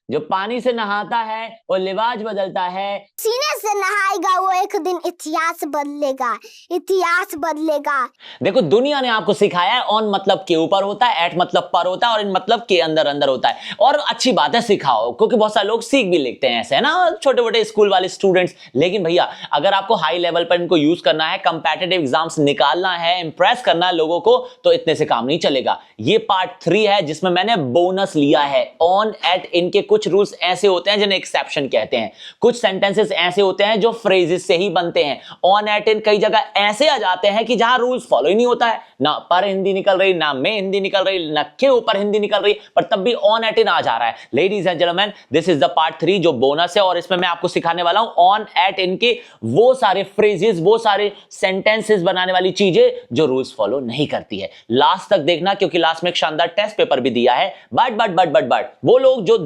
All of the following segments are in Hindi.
जो पानी से नहाता है वो लिबास बदलता है। सीने से नहाएगा वो एक दिन इतिहास बदलेगा, इतिहास बदलेगा। देखो दुनिया ने आपको सिखाया है ऑन मतलब के ऊपर होता है, एट मतलब पर होता है और इन मतलब के अंदर अंदर होता है। और अच्छी बात है सिखाओ, क्योंकि बहुत सारे लोग सीख भी लिखते हैं ऐसे है ना, छोटे मोटे स्कूल वाले स्टूडेंट्स। लेकिन भैया अगर आपको हाई लेवल पर इनको यूज करना है, कंपेटिटिव एग्जाम्स निकालना है, इंप्रेस करना है लोगों को, तो इतने से काम नहीं चलेगा। ये पार्ट 3 है जिसमें मैंने बोनस लिया है। ऑन एट इन के कुछ रूल्स ऐसे होते हैं जिन्हें एक्सेप्शन कहते हैं। कुछ सेंटेंसेस ऐसे होते हैं जो फ्रेजेस से ही बनते हैं। ऑन एट इन कई जगह ऐसे आ जाते हैं कि जहां रूल्स फॉलो ही नहीं होता है, ना पर हिंदी निकल रही, ना में हिंदी निकल रही, ना के ऊपर हिंदी निकल रही, पर तब भी ऑन एट इन आ जा रहा है। Ladies and gentleman, this is the part 3 जो बोनस है, और इसमें मैं आपको सिखाने वाला हूं ऑन एट इन के वो सारे फ्रेजेस, वो सारे सेंटेंसेस बनाने वाली चीजें जो रूल्स फॉलो नहीं करती है। लास्ट तक देखना, क्योंकि लास्ट में एक शानदार टेस्ट पेपर भी दिया है। बट वो लोग जो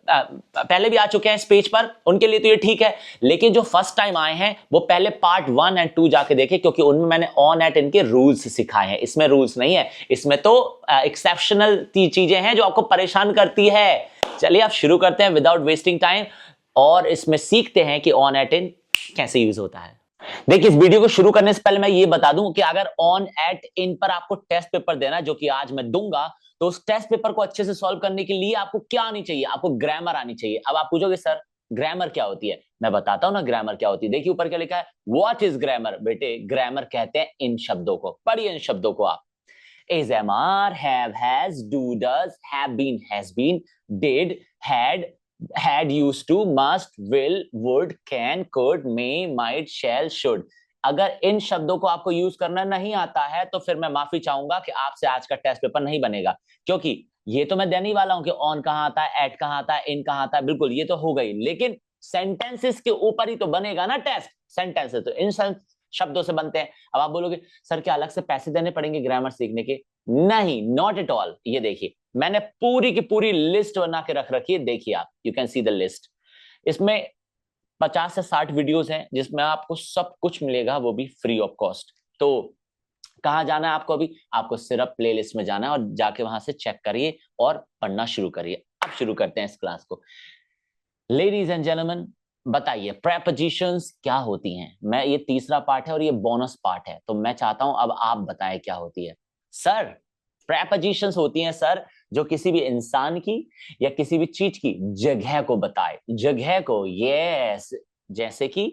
पहले भी आ चुके हैं इस पेज पर, उनके लिए तो ये ठीक है, लेकिन जो फर्स्ट टाइम आए हैं वो पहले पार्ट 1 एंड 2 जाके देखें, क्योंकि उनमें मैंने ऑन एट इनके रूल्स सिखाए हैं। इसमें रूल्स नहीं है, इसमें तो एक्सेप्शनल चीजें हैं जो आपको परेशान करती है। चलिए आप शुरू करते हैं विदाउट वेस्टिंग टाइम, और इसमें सीखते हैं कि ऑन एट इन कैसे यूज होता है। देखिए इस वीडियो को शुरू करने से पहले मैं ये बता दूं कि अगर ऑन एट इन पर आपको टेस्ट पेपर देना है, जो कि आज मैं दूंगा, तो उस टेस्ट पेपर को अच्छे से सॉल्व करने के लिए आपको क्या आनी चाहिए? आपको ग्रामर आनी चाहिए। अब आप पूछोगे सर ग्रामर क्या होती है? मैं बताता हूं ना ग्रामर क्या होती है। देखिए ऊपर क्या लिखा है, व्हाट इज ग्रामर। बेटे ग्रामर कहते हैं इन शब्दों को। पढ़िए इन शब्दों को आप। Is, am, are, have, has, do, does, have been, has been, did, had, used to, must, will, would, can, could, may, might, shall, should। अगर इन शब्दों को आपको यूज करना नहीं आता है तो फिर मैं माफी चाहूंगा कि आपसे आज का टेस्ट पेपर नहीं बनेगा, क्योंकि ये तो मैं देने ही वाला हूं कि ऑन कहां आता है, एट कहां आता है, इन कहां आता है, बिल्कुल ये तो हो गई, लेकिन सेंटेंसेस के ऊपर ही तो बनेगा ना टेस्ट। सेंटेंसेस तो इन शब्दों से बनते हैं। अब आप बोलोगे सर क्या अलग से पैसे देने पड़ेंगे ग्रामर सीखने के? नहीं, नॉट एट ऑल। ये देखिए मैंने पूरी की पूरी लिस्ट बना के रख रखी है, देखिए आप, you can see the list. इसमें 50 से 60 वीडियोस हैं जिसमें आपको सब कुछ मिलेगा, वो भी फ्री ऑफ कॉस्ट। तो कहां जाना है आपको? अभी आपको सिर्फ प्लेलिस्ट में जाना है और जाके वहां से चेक करिए और पढ़ना शुरू करिए। अब शुरू करते हैं इस क्लास को। लेडीज एंड जेंटलमैन, बताइए प्रेपोजिशंस क्या होती हैं? मैं, ये तीसरा पार्ट है और ये बोनस पार्ट है, तो मैं चाहता हूं अब आप बताएं क्या होती है। सर प्रेपोजिशंस होती हैं सर जो किसी भी इंसान की या किसी भी चीज की जगह को बताए, जगह को। यस, जैसे कि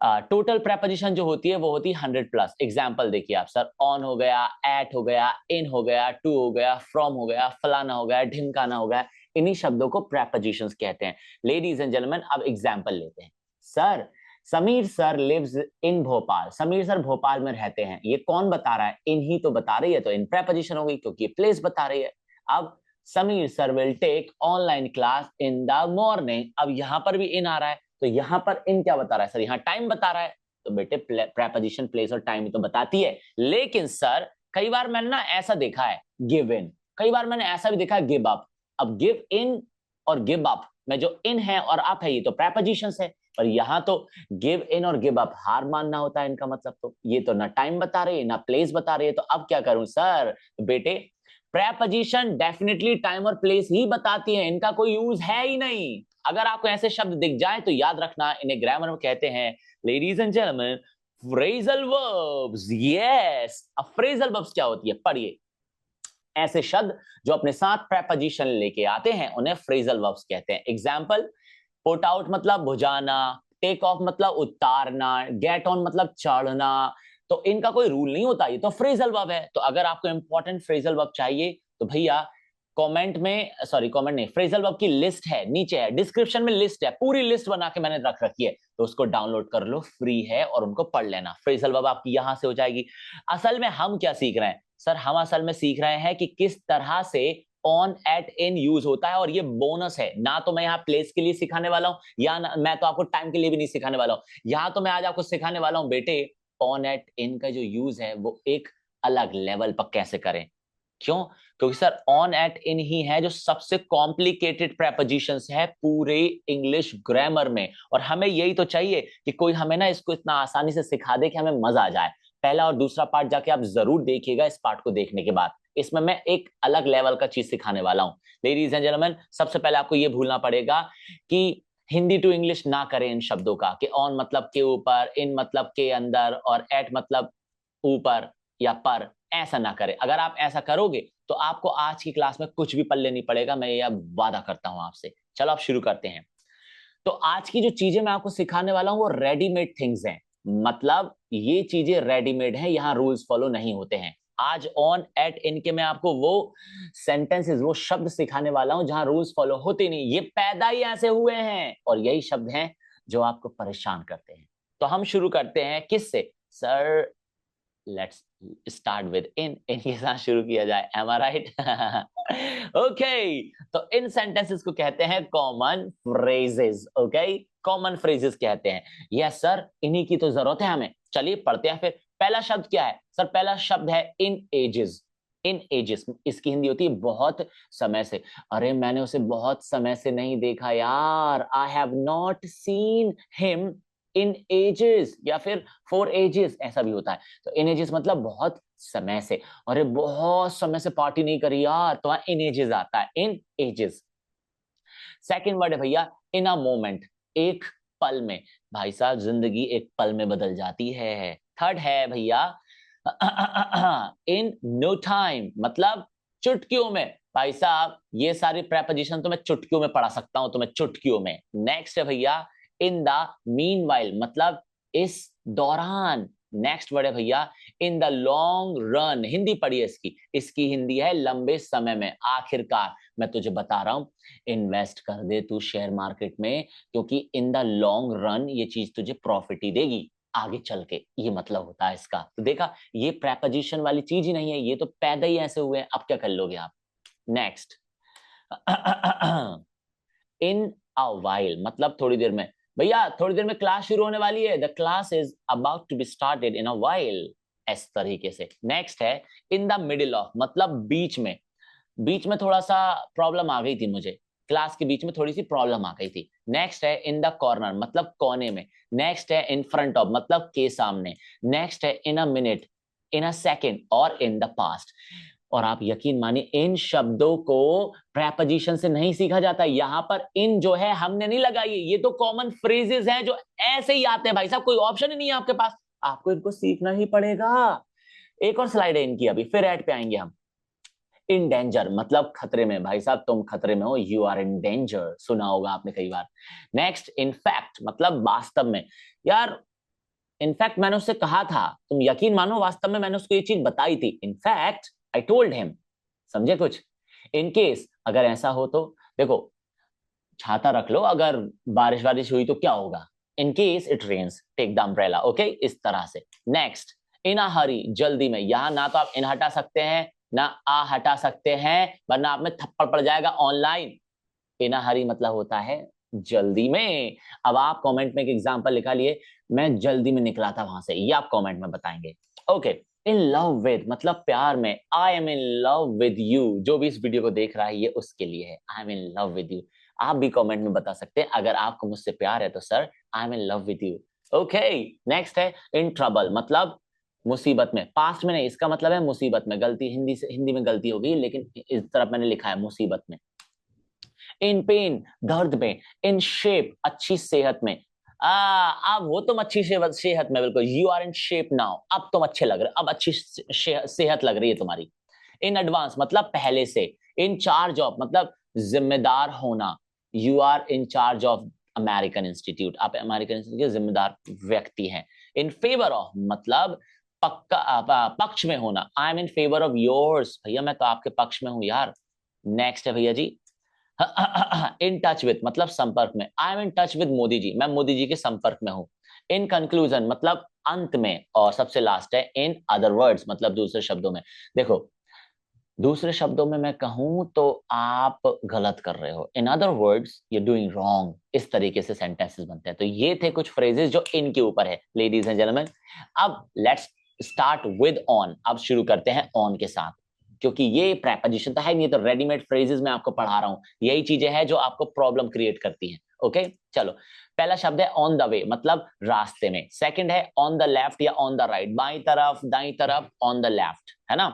टोटल प्रेपोजिशन जो होती है वो होती है 100+। एग्जाम्पल देखिए आप, सर ऑन हो गया, एट हो गया, इन हो गया, टू हो गया, फ्रॉम हो गया, फलाना हो गया, ढिमकाना हो गया। इन्हीं शब्दों को प्रेपोजिशंस कहते हैं। लेडीज एंड जेंटलमैन, अब एग्जाम्पल लेते हैं। Sir Sameer sir lives in Bhopal. Sameer sir Bhopal में रहते हैं, ये कौन बता रहा है? इन ही तो बता रही है, तो इन प्रेपोजिशन हो गई क्योंकि ये प्लेस बता रही है। अब Sameer sir will take online class in the morning. अब यहां पर भी इन आ रहा है, तो यहां पर इन क्या बता रहा है? सर यहाँ टाइम बता रहा है, तो बेटे प्रेपोजिशन प्लेस और टाइम तो बताती है। लेकिन सर कई बार मैंने ना ऐसा देखा है गिव इन, कई बार मैंने ऐसा भी देखा है गिव अप। अब गिव इन और गिव अप में जो इन है और अप है ये तो प्रेपोजिशंस है, पर यहां तो गिव इन और गिव अप हार मानना होता है इनका मतलब। तो ये तो ना टाइम बता रही है ना प्लेस बता रही है, तो अब क्या करूं सर? बेटे प्रेपोजिशन डेफिनेटली टाइम और प्लेस ही बताती है, इनका कोई यूज है ही नहीं। अगर आपको ऐसे शब्द दिख जाए तो याद रखना, इन्हें ग्रामर में कहते हैं, ladies and gentleman, phrasal verbs. Yes, अब फ्रेजल वर्ब्स क्या होती है? पढ़िए। ऐसे शब्द जो अपने साथ प्रेपोजिशन लेके आते हैं उन्हें फ्रेजल वर्ब्स कहते हैं। एग्जाम्पल, पुट आउट मतलब भुजाना, टेक ऑफ मतलब उतारना, गेट ऑन मतलब चढ़ना। तो इनका कोई रूल नहीं होता, ये तो फ्रेजल वर्ब है। तो अगर आपको इंपॉर्टेंट फ्रेजल वर्ब चाहिए तो भैया कमेंट में, सॉरी कमेंट नहीं, फ्रेजल वर्ब की लिस्ट है, नीचे है डिस्क्रिप्शन में लिस्ट है, पूरी लिस्ट बना के मैंने रख रखी है, तो उसको डाउनलोड कर लो, फ्री है, और उनको पढ़ लेना। फ्रेजल वर्ब आपकी यहां से हो जाएगी। असल में हम क्या सीख रहे हैं सर? हम असल में सीख रहे हैं कि किस तरह से ऑन एट इन यूज होता है, और ये बोनस है ना। तो मैं यहाँ प्लेस के लिए सिखाने वाला हूं, या मैं तो आपको टाइम के लिए भी नहीं सिखाने वाला हूं। यहाँ तो मैं आज आपको सिखाने वाला हूं बेटे ऑन एट इन का जो यूज है वो एक अलग लेवल पर कैसे करें। क्यों? क्योंकि सर ऑन एट इन ही है जो सबसे कॉम्प्लिकेटेड प्रेपोजिशंस है पूरे इंग्लिश ग्रामर में, और हमें यही तो चाहिए कि कोई हमें ना इसको इतना आसानी से सिखा दे कि हमें मजा आ जाए। पहला और दूसरा पार्ट जाके आप जरूर देखिएगा इस पार्ट को देखने के बाद। इसमें मैं एक अलग लेवल का चीज सिखाने वाला हूं। लेडीज एंड जेंटलमैन, सबसे पहले आपको ये भूलना पड़ेगा कि हिंदी टू इंग्लिश ना करें इन शब्दों का, कि ऑन मतलब के ऊपर, इन मतलब के अंदर, और एट मतलब ऊपर या पर, ऐसा ना करें। अगर आप ऐसा करोगे तो आपको आज की क्लास में कुछ भी पल्ले नहीं पड़ेगा, मैं यह वादा करता हूं आपसे। चलो आप शुरू करते हैं। तो आज की जो चीजें मैं आपको सिखाने वाला हूं वो रेडीमेड थिंग्स हैं, मतलब ये चीजें रेडीमेड हैं, यहां रूल्स फॉलो नहीं होते हैं। आज ऑन एट इनके मैं आपको वो सेंटेंसेस, वो शब्द सिखाने वाला हूं जहां रूल्स फॉलो होते नहीं, ये पैदा ही ऐसे हुए हैं, और यही शब्द हैं जो आपको परेशान करते हैं। तो हम शुरू करते हैं किससे? Sir let's start with in के साथ शुरू किया जाए, एम आई राइट? ओके, तो इन सेंटेंसेस को कहते हैं common phrases. Okay, common phrases कहते हैं। यस सर, इन्हीं की तो जरूरत है हमें। चलिए पढ़ते हैं फिर। पहला शब्द क्या है सर? पहला शब्द है इन एजेस। इन एजेस, इसकी हिंदी होती है बहुत समय से। अरे मैंने उसे बहुत समय से नहीं देखा यार, I have not seen him in ages, या फिर फॉर एजेस ऐसा भी होता है। तो इन एजेस मतलब बहुत समय से। अरे बहुत समय से पार्टी नहीं करी यार, तो इन एजेस आता है, इन एजेस। सेकेंड वर्ड है भैया इन अ मोमेंट, एक पल में। भाई साहब जिंदगी एक पल में बदल जाती है। थर्ड है भैया इन नो टाइम, मतलब चुटकियों में। भाई साहब ये सारी प्रेपोजिशन तो मैं चुटकियों में पढ़ा सकता हूं, तो मैं चुटकियों में। नेक्स्ट है भैया इन द मीनवाइल, मतलब इस दौरान। नेक्स्ट वर्ड है भैया in the long run, Hindi पढ़िए इसकी, इसकी हिंदी है लंबे समय में, आखिरकार। मैं तुझे बता रहा हूं, इन्वेस्ट कर दे तू शेयर मार्केट में, क्योंकि इन द लॉन्ग रन ये चीज तुझे प्रॉफिट ही देगी आगे चल के, ये मतलब होता है इसका। तो देखा, ये प्रेपोजिशन वाली चीज ही नहीं है, ये तो पैदा ही ऐसे हुए हैं, अब क्या कर लोगे आप। नेक्स्ट इन अ वाइल, मतलब थोड़ी देर में। भैया थोड़ी देर में क्लास शुरू होने वाली है, the class is about to be started in a while, इस तरीके से। नेक्स्ट है इन द मिडिल ऑफ, मतलब बीच में। बीच में थोड़ा सा प्रॉब्लम आ गई थी मुझे, क्लास के बीच में थोड़ी सी प्रॉब्लम आ गई थी। नेक्स्ट है इन द कॉर्नर, मतलब कोने में। नेक्स्ट है इन फ्रंट ऑफ, मतलब के सामने। नेक्स्ट है इन a minute, in a second, और इन द पास्ट। और आप यकीन मानिए इन शब्दों को प्रेपोजिशन से नहीं सीखा जाता। यहां पर इन जो है हमने नहीं लगाई, ये तो कॉमन फ्रेजेस हैं जो ऐसे ही आते हैं भाई साहब, कोई ऑप्शन ही नहीं है आपके पास, आपको इनको सीखना ही पड़ेगा। एक और स्लाइड है इनकी, अभी फिर ऐड पे आएंगे हम। इन डेंजर, मतलब खतरे में। भाई साहब तुम खतरे में हो, यू आर इन डेंजर, सुना होगा आपने कई बार। नेक्स्ट इन फैक्ट, मतलब वास्तव में। यार इनफैक्ट मैंने उससे कहा था, तुम यकीन मानो वास्तव में मैंने उसको ये चीज बताई थी, इनफैक्ट आई टोल्ड हिम। समझे कुछ? इन केस, अगर ऐसा हो तो देखो, छाता रख लो, अगर बारिश वारिश हुई तो क्या होगा। In case it rains take the umbrella, okay, इस तरह से। नेक्स्ट इन अ हरी, जल्दी में। यहां ना तो आप इन हटा सकते हैं ना आ हटा सकते हैं, वरना आप में थप्पड़ पड़ जाएगा ऑनलाइन। इन अ हरी मतलब होता है जल्दी में। अब आप कमेंट में एक एग्जांपल लिखा लिए, मैं जल्दी में निकला था वहां से, ये आप कमेंट में बताएंगे। ओके, इन लव विद, मतलब प्यार में। I am in love with you, जो भी इस वीडियो को देख रहा है ये उसके लिए है, आई am in love with you. आप भी कमेंट में बता सकते हैं, अगर आपको मुझसे प्यार है तो sir I am in love with you. Okay, next है इन ट्रबल, मतलब मुसीबत में। पास्ट में नहीं, इसका मतलब है मुसीबत में। गलती हिंदी से, हिंदी में गलती हो गई, लेकिन इस तरफ मैंने लिखा है मुसीबत में। इन पेन, दर्द में। इन शेप, अच्छी सेहत में। अब वो तुम अच्छी सेहत में, बिल्कुल, you are in shape now, अब तुम अच्छे लग रहे, अब अच्छी सेहत लग रही है तुम्हारी। इन एडवांस, मतलब पहले से। इन चार्ज ऑफ, मतलब जिम्मेदार होना, you are in charge of American institute, आप अमेरिकन इंस्टीट्यूट के जिम्मेदार व्यक्ति हैं। इन फेवर ऑफ, मतलब पक्का पक्ष में होना, आई am in favour of yours, भैया मैं तो आपके पक्ष में हूं यार। नेक्स्ट है भैया जी इन टच विथ, मतलब संपर्क में। I am in touch with Modi ji, मैं मोदी जी के संपर्क में हूं। इन कंक्लूजन, मतलब अंत में। और सबसे लास्ट है इन अदर वर्ड्स, मतलब दूसरे शब्दों में। देखो, दूसरे शब्दों में मैं कहूं तो आप गलत कर रहे हो, in other words you doing wrong, इस तरीके से सेंटेंसेस बनते हैं। तो ये थे कुछ फ्रेजेस जो इनके ऊपर है, लेडीज एंड जेंटलमैन। अब लेट्स स्टार्ट विद ऑन, अब शुरू करते हैं ऑन के साथ, क्योंकि ये प्रेपोजिशन तो है नहीं, तो रेडीमेड फ्रेजेस मैं आपको पढ़ा रहा हूं, यही चीजें हैं जो आपको प्रॉब्लम क्रिएट करती हैं। ओके, चलो। पहला शब्द है ऑन द वे, मतलब रास्ते में। सेकंड है ऑन द लेफ्ट या ऑन द राइट, बाई तरफ, दाई तरफ, ऑन द लेफ्ट, है ना।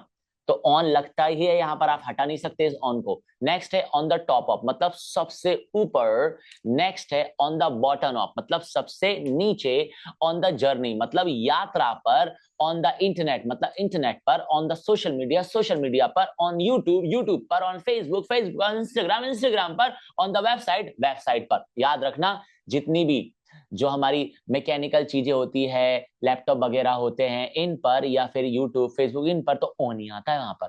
तो ऑन लगता ही है, यहां पर आप हटा नहीं सकते इस ऑन को। नेक्स्ट है ऑन द टॉप ऑफ, मतलब सबसे ऊपर। नेक्स्ट है ऑन द बॉटम ऑफ, मतलब सबसे नीचे। ऑन द जर्नी, मतलब यात्रा पर। ऑन द इंटरनेट, मतलब इंटरनेट पर। On the social media, social media पर। ऑन यूट्यूब, यूट्यूब पर। ऑन फेसबुक, फेसबुक पर। इंस्टाग्राम, इंस्टाग्राम पर। ऑन द वेबसाइट, वेबसाइट पर। याद रखना, जितनी भी जो हमारी मैकेनिकल चीजें होती है, लैपटॉप वगैरह होते हैं, इन पर या फिर यूट्यूब, फेसबुक, इन पर तो ऑन ही आता है वहां पर।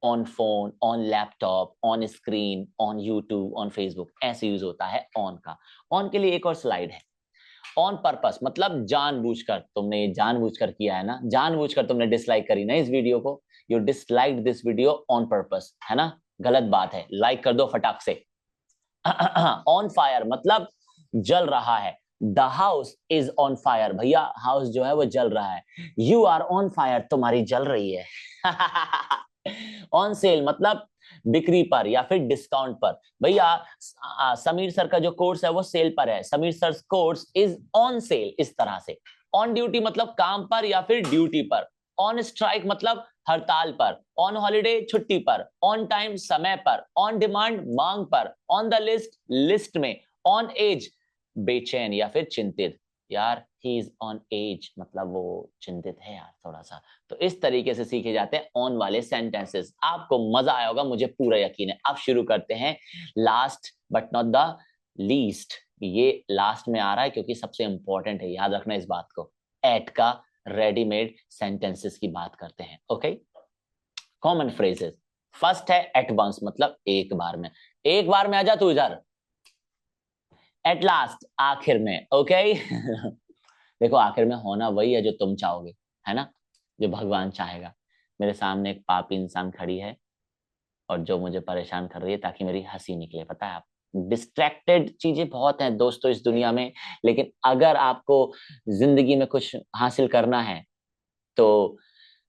On phone, on laptop, on screen, on YouTube, on Facebook, ऐसे यूज होता है ऑन का। ऑन के लिए एक और स्लाइड है। ऑन पर्पस, मतलब जानबूझकर, तुमने ये जानबूझकर किया है ना, जानबूझकर तुमने डिसलाइक करी ना इस वीडियो को, you dislike this video on purpose, है ना, गलत बात है, लाइक कर दो फटाक से। ऑन फायर, मतलब जल रहा है। The house is on fire, भैया हाउस जो है वो जल रहा है। यू आर ऑन फायर, तुम्हारी जल रही है। ऑन सेल, मतलब बिक्री पर या फिर डिस्काउंट पर। भैया समीर सर का जो कोर्स है वो सेल पर है, Sameer sir course is on sale, इस तरह से। ऑन ड्यूटी मतलब काम पर या फिर ड्यूटी पर। ऑन स्ट्राइक मतलब हड़ताल पर। ऑन हॉलिडे छुट्टी पर। ऑन टाइम समय पर। ऑन डिमांड मांग पर। ऑन द लिस्ट लिस्ट में। ऑन एज बेचैन या फिर चिंतित, यार ही इज ऑन एज, मतलब वो चिंतित है यार थोड़ा सा। तो इस तरीके से सीखे जाते हैं ऑन वाले सेंटेंसेस। आपको मजा आया होगा, मुझे पूरा यकीन है। अब शुरू करते हैं last but not the least. ये लास्ट में आ रहा है क्योंकि सबसे इंपॉर्टेंट है, याद रखना इस बात को। एट का रेडीमेड सेंटेंसेस की बात करते हैं। Okay, common phrases. फर्स्ट है एट वंस, मतलब एक बार में। एक बार में आ जा तू इधर। एट लास्ट, आखिर में। ओके। देखो आखिर में होना वही है जो तुम चाहोगे, है ना, जो भगवान चाहेगा। मेरे सामने एक पापी इंसान खड़ी है और जो मुझे परेशान कर रही है ताकि मेरी हंसी निकले। पता है, आप डिस्ट्रैक्टेड चीजें बहुत हैं दोस्तों इस दुनिया में, लेकिन अगर आपको जिंदगी में कुछ हासिल करना है तो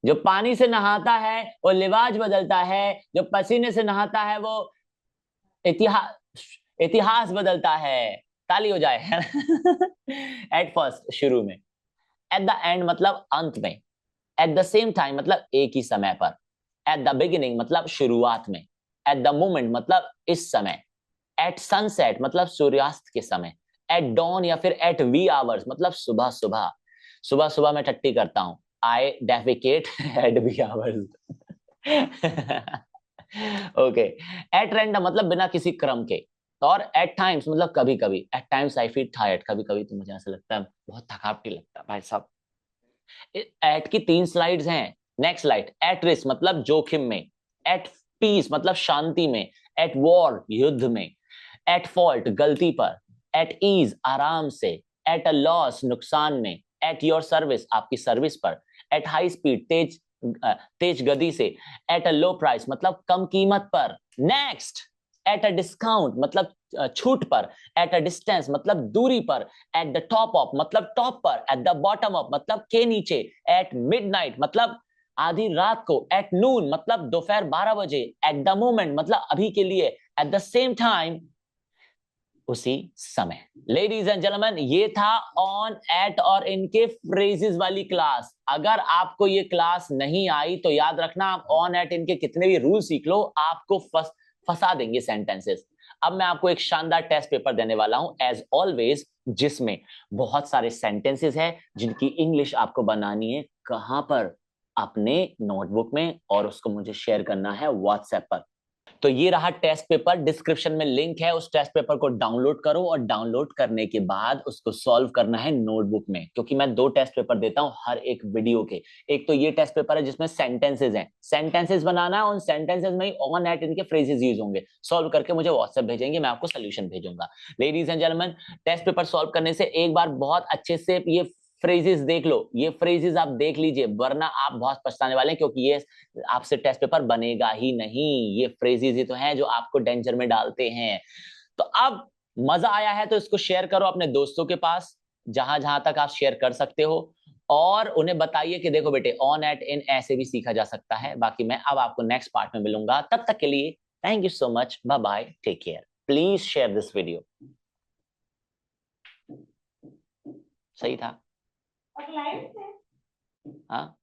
जो पानी से नहाता है वो लिबास बदलता है, जो पसीने से नहाता है वो इतिहास इतिहास बदलता है। ताली हो जाए। एट फर्स्ट, शुरू में। एट द एंड मतलब अंत में। एट द सेम टाइम मतलब एक ही समय पर। एट द बिगिनिंग मतलब शुरुआत में। एट द मोमेंट मतलब इस समय। एट सनसेट मतलब सूर्यास्त के समय। एट डॉन या फिर एट वी आवर्स मतलब सुबह सुबह। सुबह सुबह मैं टट्टी करता हूं, I defecate at we hours. Okay. At random मतलब बिना किसी क्रम के। और एट टाइम्स मतलब कभी कभी। At times I feel tired, कभी कभी तो मुझे ऐसा लगता है बहुत थकावटी लगता है भाई साहब। एट की 3 स्लाइड्स हैं। नेक्स्ट स्लाइड, एट रिस्क मतलब जोखिम में। एट पीस मतलब शांति में। एट वॉर युद्ध में। एट फॉल्ट गलती पर। एट ईज आराम से। एट अ लॉस नुकसान में। एट योर सर्विस आपकी सर्विस पर। एट हाई स्पीड तेज गति से। एट अ लो प्राइस मतलब कम कीमत पर। नेक्स्ट, एट अ डिस्काउंट मतलब छूट पर। एट अ डिस्टेंस मतलब दूरी पर। एट द टॉप ऑफ मतलब टॉप पर। एट द बॉटम ऑफ मतलब के नीचे। एट मिडनाइट मतलब आधी रात को। एट नून मतलब दोपहर 12 बजे। एट द मोमेंट मतलब अभी के लिए। एट द सेम टाइम उसी समय। लेडीज एंड जेंटलमैन, ये था ऑन, एट और इनके फ्रेजेस वाली क्लास। अगर आपको ये क्लास नहीं आई तो याद रखना, आप ऑन, एट इनके कितने भी रूल सीख लो, आपको फंसा देंगे सेंटेंसेस। अब मैं आपको एक शानदार टेस्ट पेपर देने वाला हूं एज ऑलवेज, जिसमें बहुत सारे सेंटेंसेस हैं जिनकी इंग्लिश आपको बनानी है। कहां पर? अपने नोटबुक में, और उसको मुझे शेयर करना है व्हाट्सएप पर। तो ये रहा टेस्ट पेपर, डिस्क्रिप्शन में लिंक है, उस टेस्ट पेपर को डाउनलोड करो और डाउनलोड करने के बाद उसको सॉल्व करना है नोटबुक में, क्योंकि मैं 2 टेस्ट पेपर देता हूं हर एक वीडियो के। एक तो ये टेस्ट पेपर है जिसमें सेंटेंसेस हैं, सेंटेंसेस बनाना है, उन सेंटेंसेस में ही ऑन, एट इनके फ्रेजेस यूज होंगे। सॉल्व करके मुझे व्हाट्सएप भेजेंगे, मैं आपको सोल्यूशन भेजूंगा। Ladies and gentleman, test paper solve करने से एक बार बहुत अच्छे से ये फ्रेजेस देख लो, ये फ्रेजेस आप देख लीजिए, वरना आप बहुत पछताने वाले हैं, क्योंकि ये आपसे टेस्ट पेपर बनेगा ही नहीं। ये फ्रेजेस ही तो हैं जो आपको डेंजर में डालते हैं। तो अब मजा आया है तो इसको शेयर करो अपने दोस्तों के पास, जहां जहां तक आप शेयर कर सकते हो, और उन्हें बताइए कि देखो बेटे, ऑन, एट, इन ऐसे भी सीखा जा सकता है। बाकी मैं अब आपको नेक्स्ट पार्ट में मिलूंगा, तब तक के लिए thank you so much, bye bye, take care. Please share this video. सही था? हाँ।